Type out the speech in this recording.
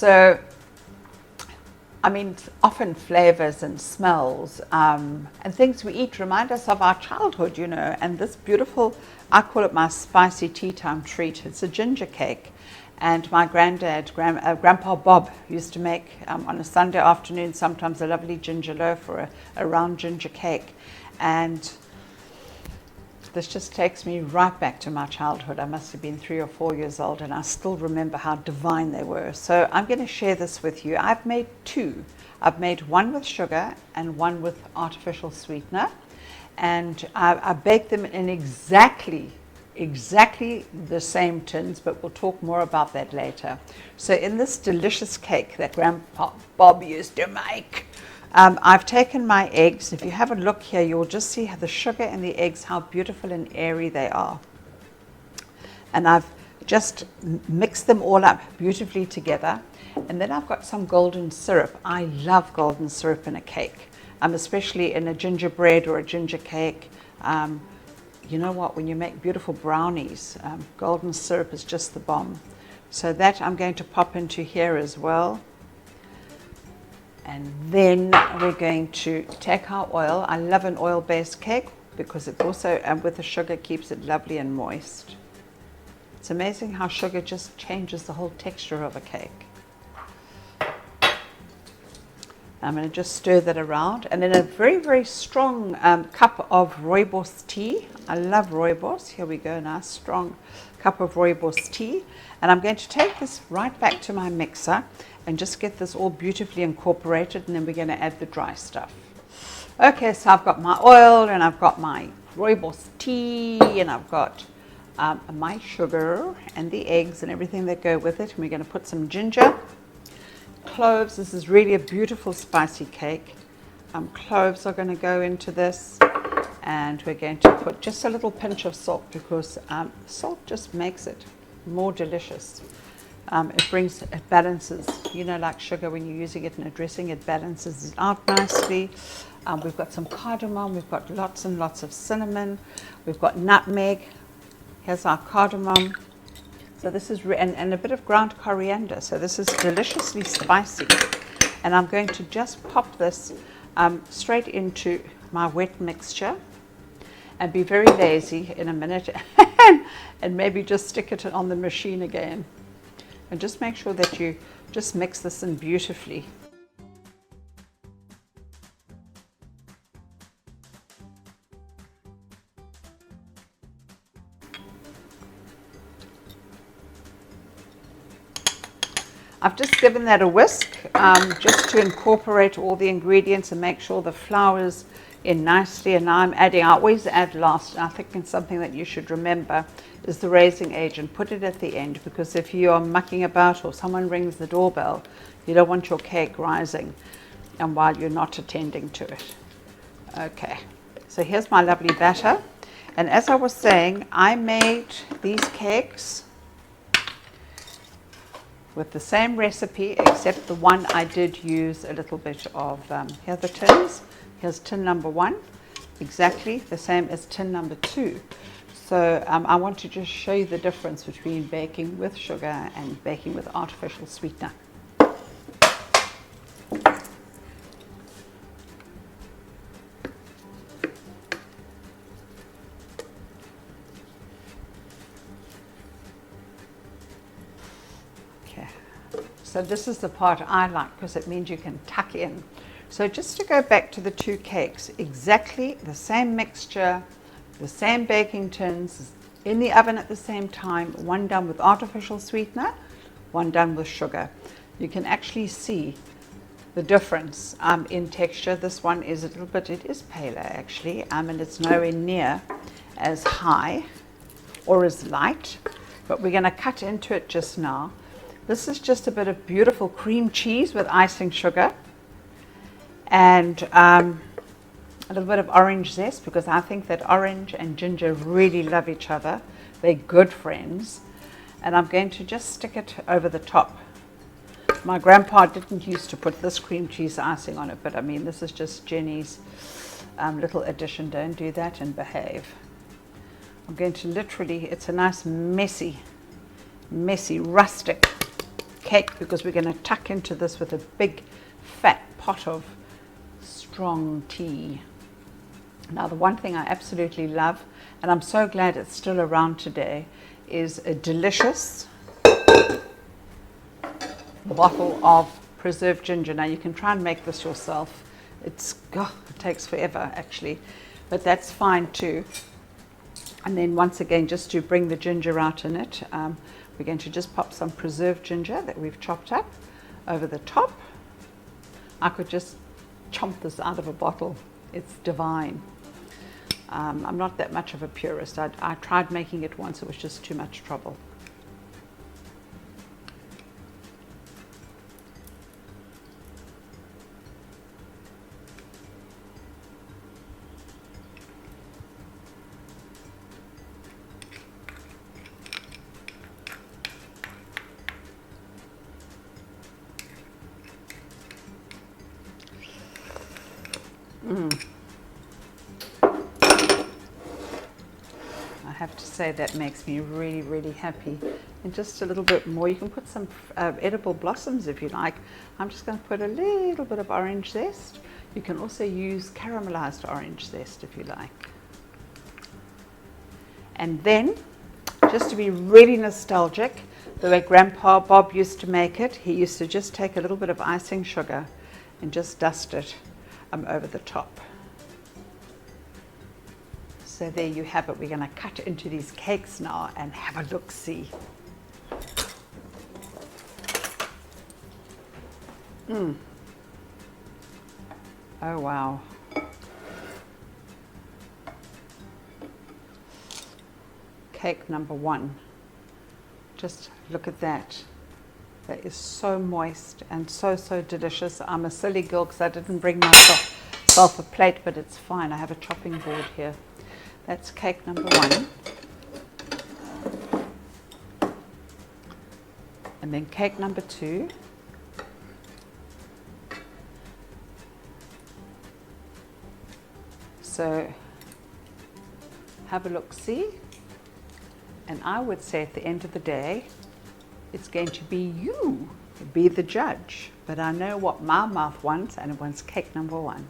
So, I mean, often flavors and smells and things we eat remind us of our childhood, you know. And this beautiful, I call it my spicy tea time treat. It's a ginger cake. And my granddad, Grandpa Bob, used to make on a Sunday afternoon sometimes a lovely ginger loaf or a round ginger cake. And this just takes me right back to my childhood. I must have been 3 or 4 years old, and I still remember how divine they were. So I'm going to share this with you. I've made two. I've made one with sugar and one with artificial sweetener. And I baked them in exactly the same tins, but we'll talk more about that later. So in this delicious cake that Grandpa Bob used to make, I've taken my eggs. If you have a look here, you'll just see how the sugar and the eggs, how beautiful and airy they are. And I've just mixed them all up beautifully together. And then I've got some golden syrup. I love golden syrup in a cake, especially in a gingerbread or a ginger cake. You know what, when you make beautiful brownies, golden syrup is just the bomb. So that I'm going to pop into here as well. And then we're going to take our oil. I love an oil-based cake because it also, with the sugar, keeps it lovely and moist. It's amazing how sugar just changes the whole texture of a cake. I'm going to just stir that around. And then a very, very strong cup of rooibos tea. I love rooibos. Here we go, nice strong cup of rooibos tea. And I'm going to take this right back to my mixer and just get this all beautifully incorporated, and then we're going to add the dry stuff. Okay, so I've got my oil and I've got my rooibos tea and I've got my sugar and the eggs and everything that go with it. And we're going to put some ginger, cloves. This is really a beautiful spicy cake. Cloves are going to go into this, and we're going to put just a little pinch of salt because salt just makes it more delicious. It balances, you know, like sugar when you're using it in a dressing, it balances it out nicely. We've got some cardamom, we've got lots and lots of cinnamon, we've got nutmeg. Here's our cardamom. So this is, and a bit of ground coriander. So this is deliciously spicy. And I'm going to just pop this straight into my wet mixture and be very lazy in a minute and maybe just stick it on the machine again. And just make sure that you just mix this in beautifully. I've just given that a whisk just to incorporate all the ingredients and make sure the flour's in nicely. And now I'm adding, I always add last, and I think it's something that you should remember, is the raising agent. Put it at the end, because if you are mucking about or someone rings the doorbell, you don't want your cake rising and while you're not attending to it. Okay, so here's my lovely batter. And as I was saying, I made these cakes with the same recipe, except the one I did use a little bit of, here are the tins. Here's tin number 1, exactly the same as tin number 2. So I want to just show you the difference between baking with sugar and baking with artificial sweetener. Okay, so this is the part I like because it means you can tuck in. So just to go back to the two cakes, exactly the same mixture, the same baking tins, in the oven at the same time, one done with artificial sweetener, one done with sugar. You can actually see the difference in texture. This one is a little bit, it is paler actually, and it's nowhere near as high or as light, but we're going to cut into it just now. This is just a bit of beautiful cream cheese with icing sugar, and a little bit of orange zest, because I think that orange and ginger really love each other. They're good friends. And I'm going to just stick it over the top. My grandpa didn't used to put this cream cheese icing on it, but I mean, this is just Jenny's little addition. Don't do that and behave. I'm going to literally, it's a nice messy, rustic cake because we're going to tuck into this with a big fat pot of strong tea. Now the one thing I absolutely love, and I'm so glad it's still around today, is a delicious bottle of preserved ginger. Now you can try and make this yourself. It takes forever actually, but that's fine too. And then once again, just to bring the ginger out in it, we're going to just pop some preserved ginger that we've chopped up over the top. I could just chomp this out of a bottle. It's divine. I'm not that much of a purist. I tried making it once, it was just too much trouble. I have to say that makes me really, really happy. And just a little bit more, you can put some edible blossoms if you like. I'm just going to put a little bit of orange zest. You can also use caramelized orange zest if you like. And then, just to be really nostalgic, the way Grandpa Bob used to make it, he used to just take a little bit of icing sugar and just dust it over the top. So there you have it. We're going to cut into these cakes now and have a look-see. Oh wow. Cake number one. Just look at that. That is so moist and so delicious. I'm a silly girl because I didn't bring myself a plate, but it's fine. I have a chopping board here. That's cake number one. And then cake number two. So have a look-see. And I would say at the end of the day, it's going to be you, be the judge. But I know what my mouth wants, and it wants cake number one.